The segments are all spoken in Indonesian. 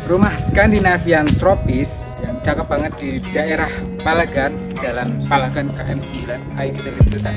rumah Skandinavian tropis yang cakep banget di daerah Palagan, Jalan Palagan KM 9. Ayo kita lihat dulu.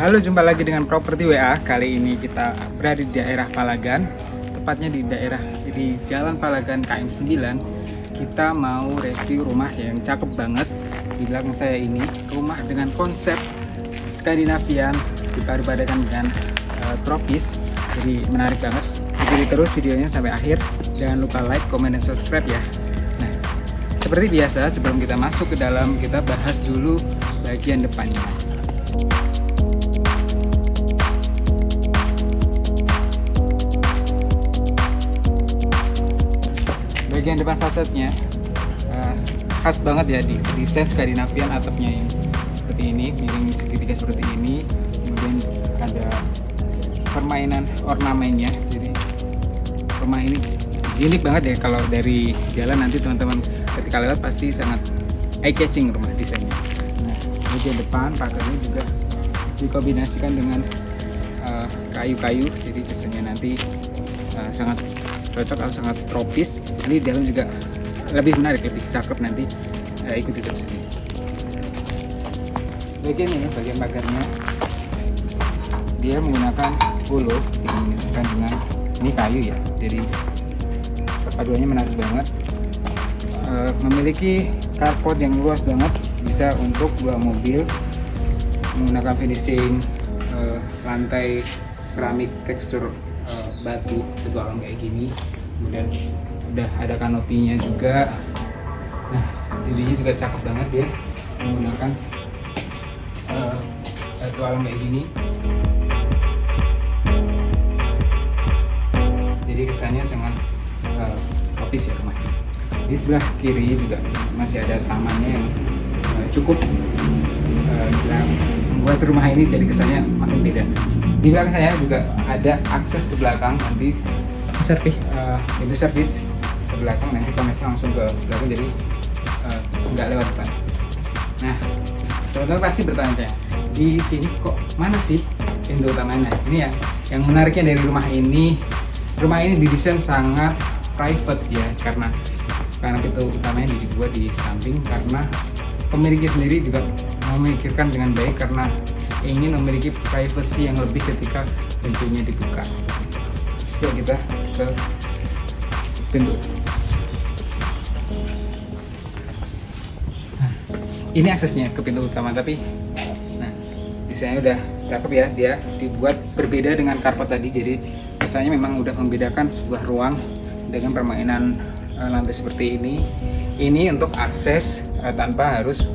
Halo, jumpa lagi dengan Properti WA. Kali ini kita berada di daerah Palagan, tepatnya di Jalan Palagan KM 9. Kita mau review rumah yang cakep banget. Di belakang saya ini rumah dengan konsep Skandinavian dipadupadankan dengan tropis. Jadi menarik banget. Ikuti terus videonya sampai akhir. Jangan lupa like, comment, dan subscribe ya. Nah, seperti biasa sebelum kita masuk ke dalam, kita bahas dulu bagian depannya. Bagian depan fasadnya khas banget ya, di desain Skandinavian. Atapnya ini seperti ini, miring segitiga seperti ini, kemudian ada permainan ornamennya. Jadi rumah ini unik banget ya, kalau dari jalan nanti teman-teman ketika lewat pasti sangat eye catching rumah desainnya. Nah, bagian depan pagarnya juga dikombinasikan dengan kayu-kayu, jadi kesannya nanti sangat cocok atau sangat tropis. Ini di dalam juga lebih menarik, lebih cakep nanti. Ikuti terus ini. Bagian ini, bagian pagarnya, dia menggunakan bulu dikombinasikan dengan ini kayu ya. Jadi perpaduannya menarik banget. Memiliki carport yang luas banget, bisa untuk 2 mobil. Menggunakan finishing lantai keramik tekstur batu alam kayak gini. Kemudian udah ada kanopinya juga. Nah, dindingnya juga cakep banget ya, menggunakan batu alam kayak gini. Jadi kesannya sangat tropis ya rumahnya. Di sebelah kiri juga masih ada tamannya yang cukup membuat rumah ini jadi kesannya makin beda. Di belakang saya juga ada akses ke belakang, nanti pintu servis ke belakang, nanti koneknya langsung ke belakang, jadi nggak lewat depan. Nah, teman-teman pasti bertanya, di sini kok mana sih pintu utamanya? Ini ya yang menariknya dari rumah ini. Rumah ini didesain sangat private ya, karena pintu utamanya dibuat di samping, karena pemiliknya sendiri juga memikirkan dengan baik, karena ingin memiliki privacy yang lebih ketika pintunya dibuka. Yuk kita ke pintu. Nah, ini aksesnya ke pintu utama, tapi desainnya udah cakep ya. Dia dibuat berbeda dengan carport tadi, jadi kesannya memang udah membedakan sebuah ruang dengan permainan lantai seperti ini. Ini untuk akses tanpa harus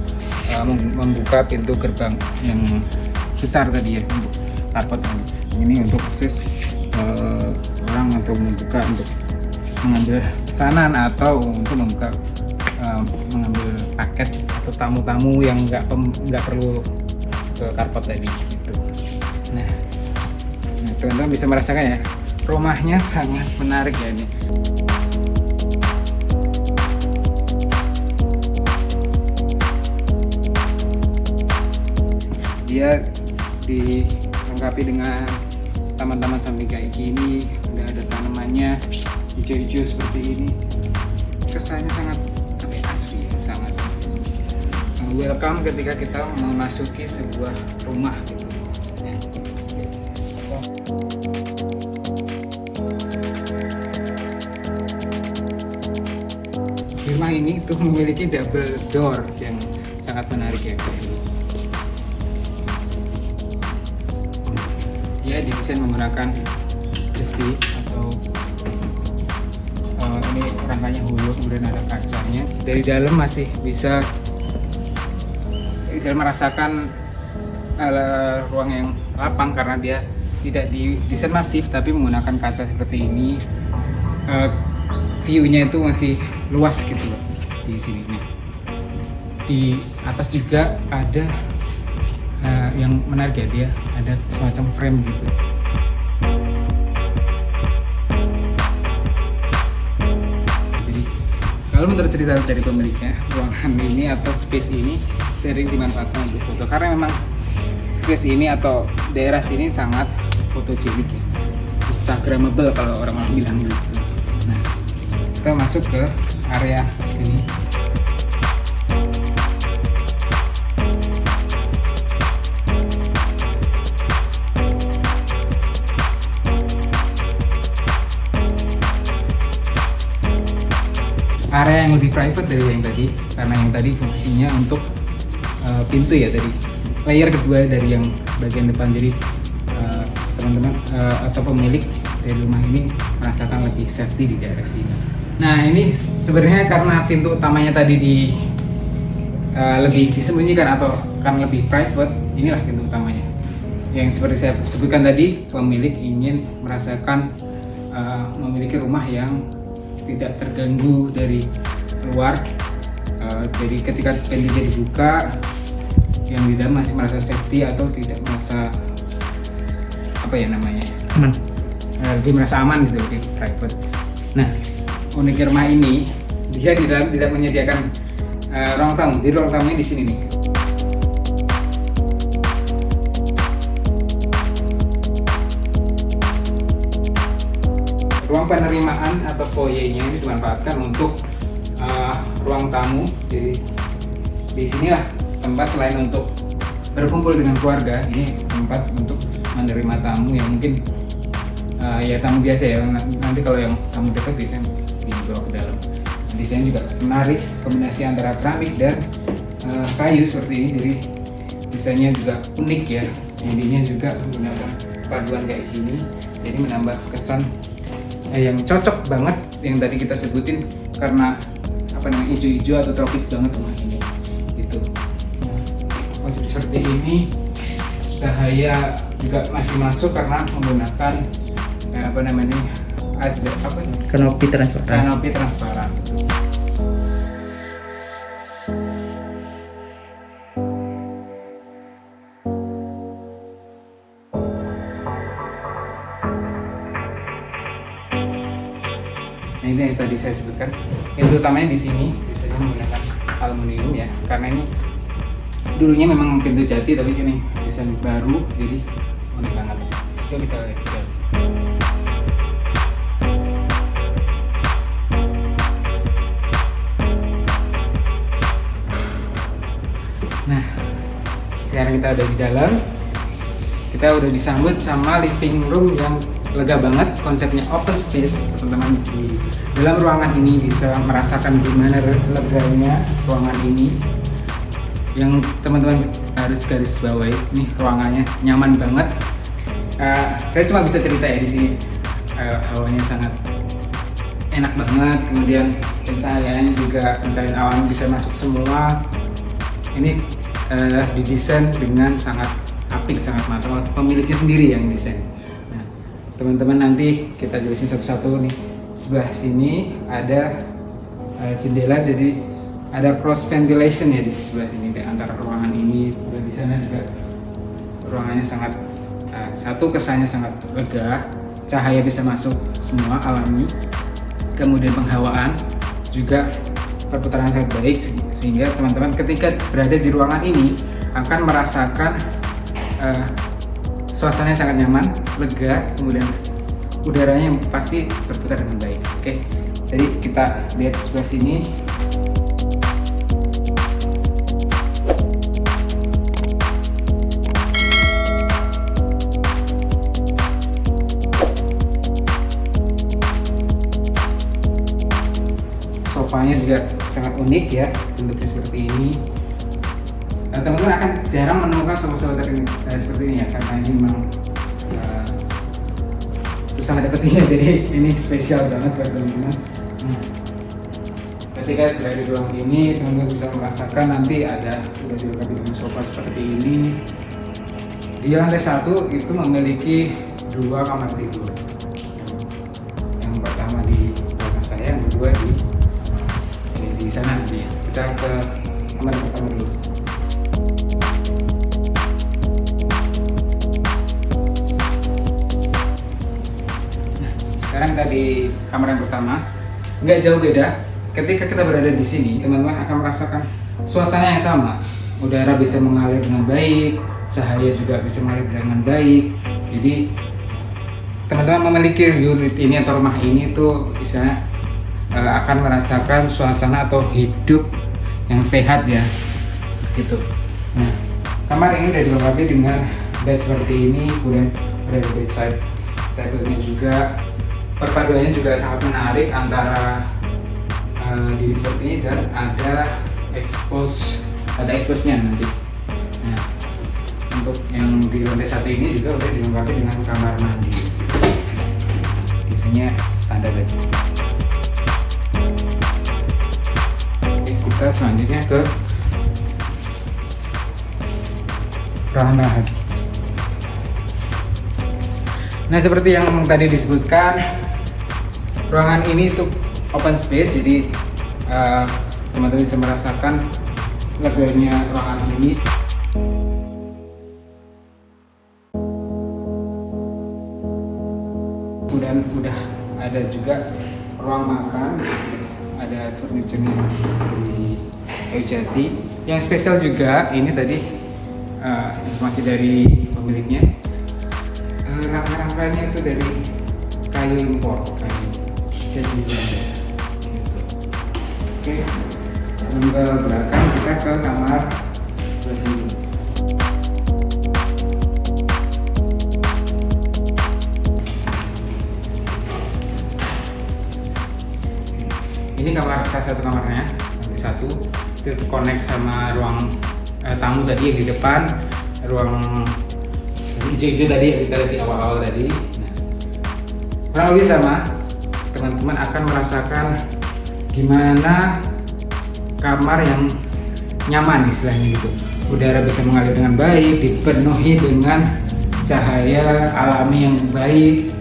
membuka pintu gerbang yang besar tadi ya, untuk carport. Ini untuk akses orang untuk membuka, untuk mengambil pesanan atau untuk membuka mengambil paket atau tamu-tamu yang nggak perlu ke carport tadi gitu. Nah, teman-teman bisa merasakan ya, rumahnya sangat menarik ya ini. Dia dilengkapi dengan taman-taman samping kayak gini, udah ada tanamannya hijau-hijau seperti ini. Kesannya sangat asri ya, sangat welcome ketika kita memasuki sebuah rumah gitu. rumah ini tuh memiliki double door yang sangat menarik ya. Dia didesain menggunakan besi atau ini rangkanya hulu, kemudian ada kacanya. Dari dalam masih bisa merasakan ruang yang lapang karena dia tidak didesain masif tapi menggunakan kaca seperti ini. View-nya itu masih luas gitu loh di sini nih. Di atas juga ada yang menarik ya, dia ada semacam frame gitu. Jadi kalau menurut cerita dari pemiliknya, ruangan ini atau space ini sering dimanfaatkan untuk foto karena memang space ini atau daerah sini sangat fotogenik ya, instagramable kalau orang bilang gitu. Nah, kita masuk ke area sini. Area yang lebih private dari yang tadi, karena yang tadi fungsinya untuk pintu ya, dari layer kedua dari yang bagian depan. Jadi teman-teman atau pemilik dari rumah ini merasakan lebih safety di daerah sini. Nah, ini sebenarnya karena pintu utamanya tadi lebih disembunyikan atau kan lebih private, inilah pintu utamanya. Yang seperti saya sebutkan tadi, pemilik ingin merasakan memiliki rumah yang tidak terganggu dari luar. Jadi ketika pintunya dibuka, yang di dalam masih merasa safety atau tidak merasa aman, lebih merasa aman gitu, lebih private. Nah, uniknya rumah ini dia di dalam tidak menyediakan ruang tamu, jadi ruang tamunya di sini nih. Ruang penerimaan atau foyer-nya ini dimanfaatkan untuk ruang tamu. Jadi di sinilah tempat selain untuk berkumpul dengan keluarga, ini tempat untuk menerima tamu yang mungkin ya tamu biasa ya. Nanti kalau yang tamu dekat biasanya dibawa ke dalam. Desain juga menarik, kombinasi antara keramik dan kayu seperti ini. Jadi desainnya juga unik ya. Dindingnya juga menggunakan paduan kayak gini, jadi menambah kesan yang cocok banget yang tadi kita sebutin karena hijau-hijau atau tropis banget rumah ini gitu. Konsep seperti ini, cahaya juga masih masuk karena menggunakan kanopi transparan. Nah, ini yang tadi saya sebutkan. Pintu utamanya di sini, biasanya menggunakan aluminium ya, karena ini dulunya memang pintu jati tapi ini desain baru, jadi unik banget. Coba kita lihat. Nah, sekarang kita udah di dalam. Kita udah disambut sama living room yang lega banget, konsepnya open space. Teman-teman di dalam ruangan ini bisa merasakan gimana leganya ruangan ini. Yang teman-teman harus garis bawahi, nih ruangannya nyaman banget. Saya cuma bisa cerita ya di sini. Hawanya sangat enak banget, kemudian pencahayaannya juga pencahayaan alam bisa masuk semua. Ini didesain dengan sangat apik, sangat matang, pemiliknya sendiri yang desain. Nah, teman-teman nanti kita jelasin satu-satu nih. Sebelah sini ada jendela, jadi ada cross ventilation ya di sebelah sini di antara ruangan ini. Dan di sana juga ruangannya sangat satu kesannya sangat lega, cahaya bisa masuk semua alami, kemudian penghawaan juga perputaran sangat baik, sehingga teman-teman ketika berada di ruangan ini akan merasakan suasananya sangat nyaman, lega, kemudian udaranya pasti berputar dengan baik. Oke, jadi kita lihat sebelah sini. Sofanya juga sangat unik ya, bentuknya seperti ini. Teman-teman akan jarang menemukan sofa seperti ini ya, karena ini memang susah dapetinnya, jadi ini spesial banget buat teman-teman. Ketika berada di ruang ini, teman-teman bisa merasakan nanti udah dilengkapi dengan sofa seperti ini. Di lantai 1 itu memiliki 2 kamar tidur. Yang pertama di belakang saya, yang kedua di sana nanti. Kita ke kamar yang pertama dulu. Nah, sekarang tadi kamar yang pertama, nggak jauh beda. Ketika kita berada di sini, teman-teman akan merasakan suasana yang sama. Udara bisa mengalir dengan baik, cahaya juga bisa mengalir dengan baik. Jadi teman-teman memiliki unit ini atau rumah ini tuh bisa akan merasakan suasana atau hidup yang sehat ya, gitu. Nah, kamar ini udah dilengkapi dengan bed seperti ini, kemudian ada bedside table-nya juga. Perpaduannya juga sangat menarik antara dinding seperti ini dan ada expose-nya nanti. Nah, untuk yang di lantai 1 ini juga udah dilengkapi dengan kamar mandi. Isinya standar aja. Oke, kita selanjutnya ke ruangan tengah. Nah, seperti yang tadi disebutkan, ruangan ini tuh open space, jadi teman-teman bisa merasakan leganya ruangan ini. Kemudian udah ada juga ruang makan, ada furniture-nya dari kayu jati. Yang spesial juga ini tadi informasi dari pemiliknya, rangka-rangkanya itu dari kayu impor, kayu jati Belanda. Oke, sebelum ke belakang kita ke kamar sebelah sini. Ini salah satu kamarnya, lantai 1 itu connect sama ruang tamu tadi yang di depan, ruang hijau-hijau tadi yang kita lihat di awal-awal tadi. Nah, kurang lebih sama, teman-teman akan merasakan gimana kamar yang nyaman istilahnya gitu. Udara bisa mengalir dengan baik, dipenuhi dengan cahaya alami yang baik,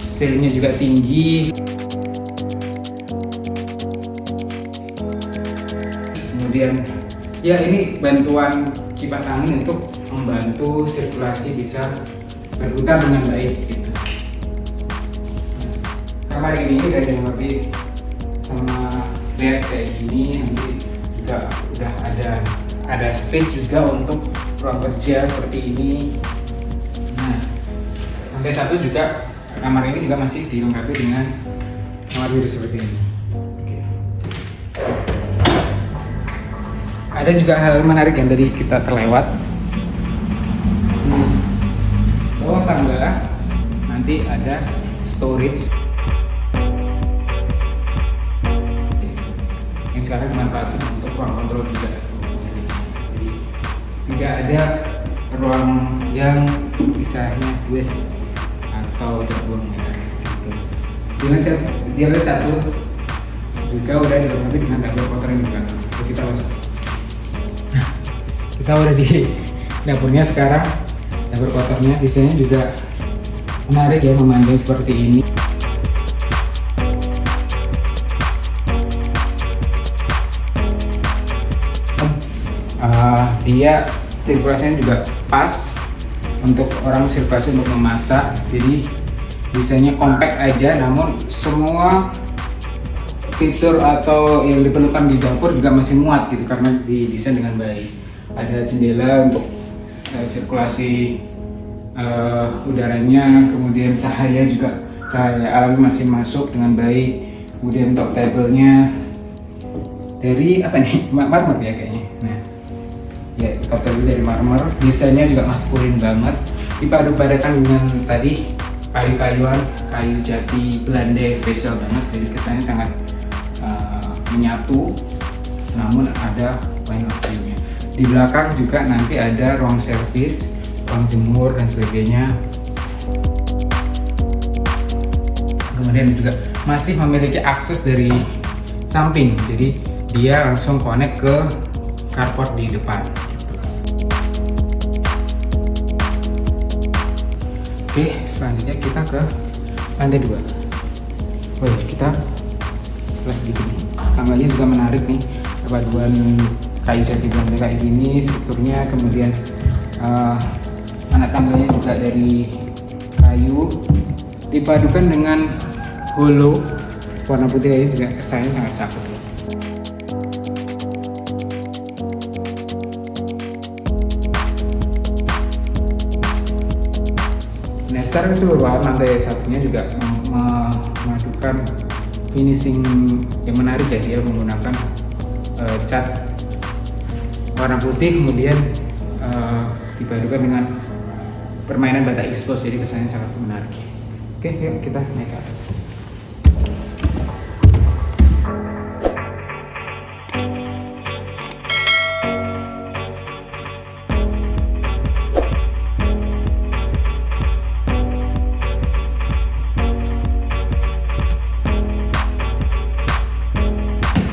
ceilingnya juga tinggi. Kemudian ya ini bantuan kipas angin untuk membantu sirkulasi bisa berputar dengan baik gitu. Kamar ini udah dilengkapi sama bed kayak gini, nanti juga udah ada space juga untuk ruang kerja seperti ini. Nah, lantai 1 juga kamar ini juga masih dilengkapi dengan kamar biru seperti ini. Ada juga hal menarik yang tadi kita terlewat. Bawah tangga nanti ada storage yang sekarang dimanfaatkan untuk ruang kontrol juga. Jadi tidak ada ruang yang misalnya waste atau terbuang ya, gitu. Di lantai 1 juga udah dilengkapi dengan dapur kotor yang di belakang. Kita masuk. Kita udah di dapurnya sekarang. Dapur kotornya desainnya juga menarik ya, memanjang seperti ini. Dia sirkulasinya juga pas untuk orang sirkulasi untuk memasak, jadi desainnya compact aja, namun semua fitur atau yang diperlukan di dapur juga masih muat gitu karena didesain dengan baik. Ada jendela untuk sirkulasi udaranya, kemudian cahaya juga, cahaya alami masih masuk dengan baik. Kemudian top table-nya dari apa nih, marmer ya kayaknya. Nah, ya top table dari marmer, desainnya juga maskulin banget, dipadu padakan dengan tadi kayu-kayuan, kayu jati Belanda yang spesial banget, jadi kesannya sangat menyatu namun ada point of view-nya. Di belakang juga nanti ada ruang servis, ruang jemur dan sebagainya. Kemudian juga masih memiliki akses dari samping, jadi dia langsung connect ke carport di depan. Oke, selanjutnya kita ke lantai 2. Oh ya, kita plus sedikit nih. Tangganya juga menarik nih, paduan kayu jati lantai kayak gini strukturnya, kemudian anak tangganya juga dari kayu dipadukan dengan holo warna putih ini juga kesannya sangat cakep. Nah, secara keseluruhan lantai satunya juga memadukan finishing yang menarik ya, dia menggunakan cat warna putih, kemudian dipadukan dengan permainan bata expose, jadi kesannya sangat menarik. Oke, yuk kita naik ke atas.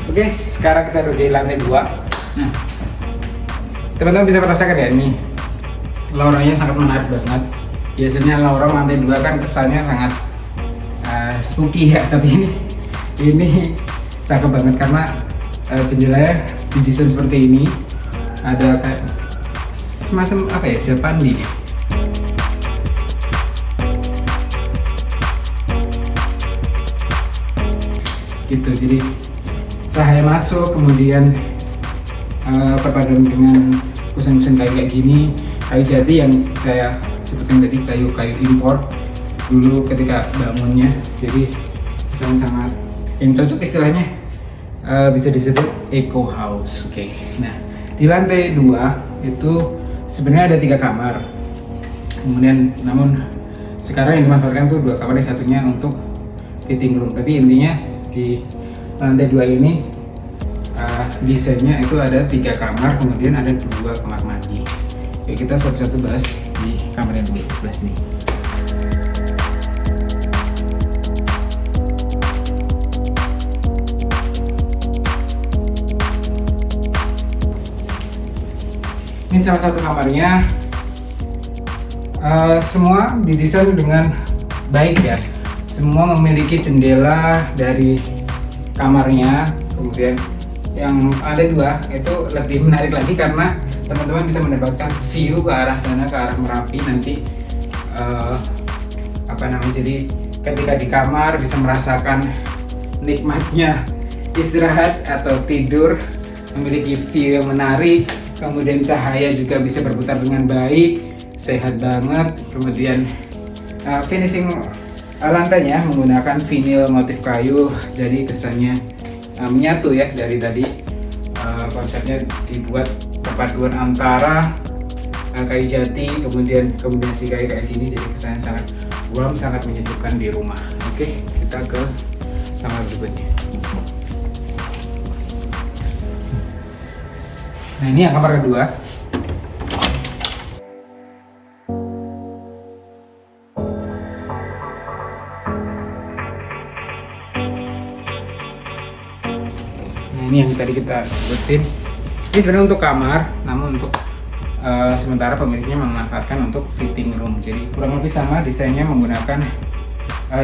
Oke, sekarang kita udah di lantai 2. Nah, teman-teman bisa merasakan ya, ini lorongnya sangat menarik banget. Biasanya lorong lantai 2 kan kesannya sangat spooky ya, tapi ini cakep banget karena jendelanya didesain seperti ini. Ada kayak semacam apa ya, Japandi. Gitu, jadi cahaya masuk, kemudian perpaduan dengan kusen-kusen kayak gini, kayu jati yang saya sebutkan tadi, kayu impor dulu ketika bangunnya, jadi sangat yang cocok istilahnya bisa disebut eco house. Oke. Nah, di lantai 2 itu sebenarnya ada 3 kamar, kemudian namun sekarang yang dimanfaatkan tuh 2 kamar, yang satunya untuk fitting room, tapi intinya di lantai 2 ini desainnya itu ada 3 kamar, kemudian ada 2 kamar mandi. Oke, kita satu-satu bahas di kamar yang 12 nih. Ini salah satu kamarnya, semua didesain dengan baik ya. Semua memiliki jendela dari kamarnya, kemudian yang ada 2 itu lebih menarik lagi karena teman-teman bisa mendapatkan view ke arah sana, ke arah Merapi nanti. Jadi ketika di kamar bisa merasakan nikmatnya istirahat atau tidur, memiliki view yang menarik, kemudian cahaya juga bisa berputar dengan baik, sehat banget, kemudian finishing lantainya menggunakan vinyl motif kayu, jadi kesannya menyatu ya dari tadi. Konsepnya dibuat perpaduan antara kayu jati kemudian kombinasi kayu kayak gini, jadi kesannya sangat warm, sangat menyejukkan di rumah. Oke, kita ke kamar berikutnya. Nah, ini yang kamar kedua. Ini yang tadi kita sebutin. Ini sebenarnya untuk kamar, namun untuk sementara pemiliknya memanfaatkan untuk fitting room. Jadi kurang lebih sama desainnya, menggunakan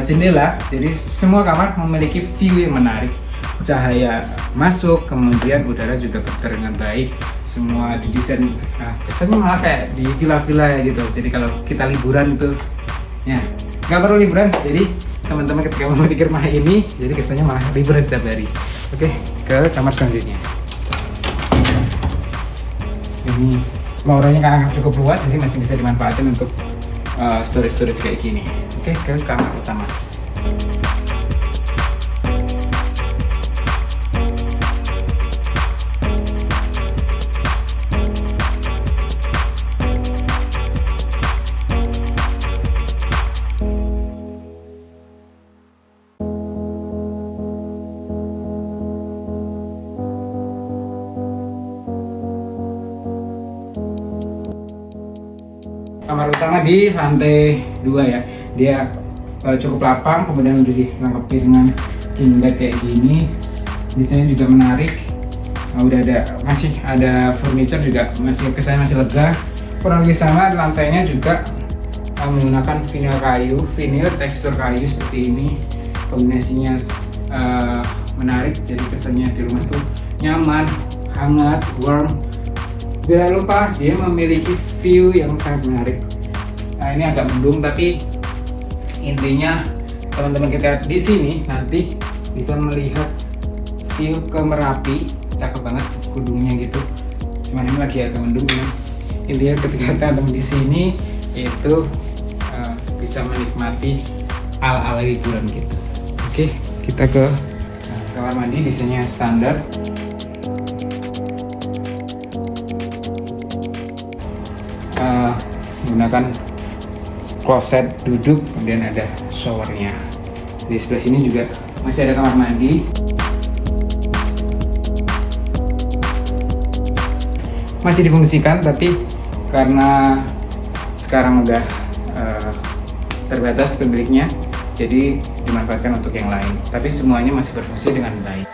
jendela. Jadi semua kamar memiliki view yang menarik, cahaya masuk, kemudian udara juga berputar dengan baik. Semua didesain kesannya malah kayak di villa-villa ya gitu. Jadi kalau kita liburan itu, ya nggak perlu liburan. Jadi teman-teman ketika memiliki rumah ini, jadi kesannya malah liburan setiap hari. Oke, ke kamar selanjutnya. Ini lorongnya karena cukup luas, jadi masih bisa dimanfaatkan untuk storage kayak gini. Oke, ke kamar utama. kamar utama di lantai 2 ya. Dia cukup lapang, kemudian udah dilengkapi dengan king bed kayak gini. Desainnya juga menarik. Udah masih ada furniture juga, kesannya masih lega. Kurang lebih sama, lantainya juga menggunakan vinyl tekstur kayu seperti ini. Kombinasinya menarik, jadi kesannya di rumah tuh nyaman, hangat, warm. Gak lupa dia memiliki view yang sangat menarik. Nah, ini agak mendung, tapi intinya teman-teman kita di sini nanti bisa melihat view ke Merapi. Cakep banget gunungnya gitu. Cuman ini lagi agak mendung ya. Intinya ketika teman-teman di sini itu bisa menikmati ala-ala liburan gitu. Oke, kita ke kamar mandi. Desainnya standar. Menggunakan kloset duduk, kemudian ada showernya. Di sebelah sini juga masih ada kamar mandi. Masih difungsikan, tapi karena sekarang udah terbatas pemiliknya, jadi dimanfaatkan untuk yang lain. Tapi semuanya masih berfungsi dengan baik.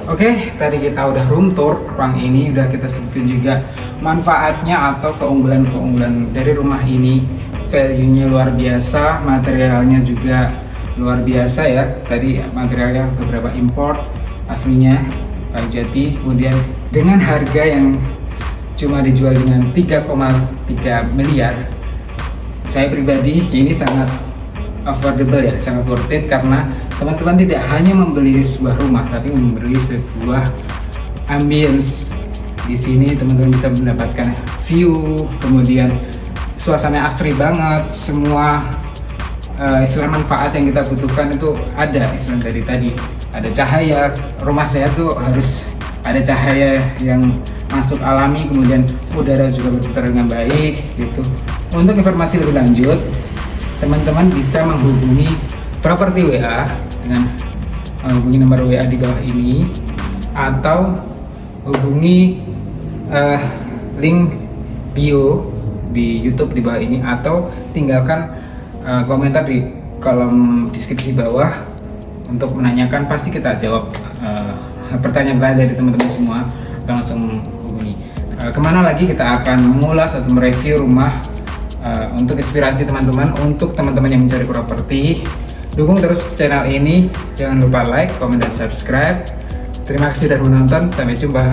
Oke, tadi kita udah room tour ruang ini, udah kita sebutin juga manfaatnya atau keunggulan dari rumah ini. Value-nya luar biasa, materialnya juga luar biasa ya. Tadi materialnya beberapa import, aslinya kayu jati, kemudian dengan harga yang cuma dijual dengan 3,3 miliar. Saya pribadi ini sangat affordable ya, sangat worth it, karena teman-teman tidak hanya membeli sebuah rumah, tapi membeli sebuah ambience. Di sini teman-teman bisa mendapatkan view, kemudian suasana asri banget, semua istilah manfaat yang kita butuhkan itu ada. Istilah dari tadi ada cahaya, rumah saya tuh harus ada cahaya yang masuk alami, kemudian udara juga berputar dengan baik gitu. Untuk informasi lebih lanjut, teman-teman bisa menghubungi Properti WA dengan hubungi nomor WA di bawah ini, atau hubungi link bio di YouTube di bawah ini, atau tinggalkan komentar di kolom deskripsi bawah untuk menanyakan. Pasti kita jawab pertanyaan dari teman-teman semua. Kita langsung hubungi. Kemana lagi kita akan mengulas atau mereview rumah untuk inspirasi teman-teman, untuk teman-teman yang mencari properti. Dukung terus channel ini, jangan lupa like, komen, dan subscribe. Terima kasih sudah menonton, sampai jumpa.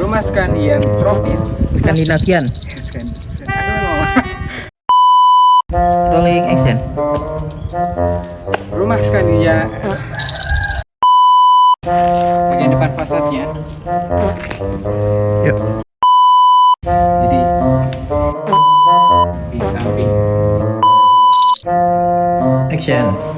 Rumah Skandian tropis. Skandinavian. Rolling action. Rumah Skandia. Bagian depan fasadnya. Yuk. Jadi di samping. Action.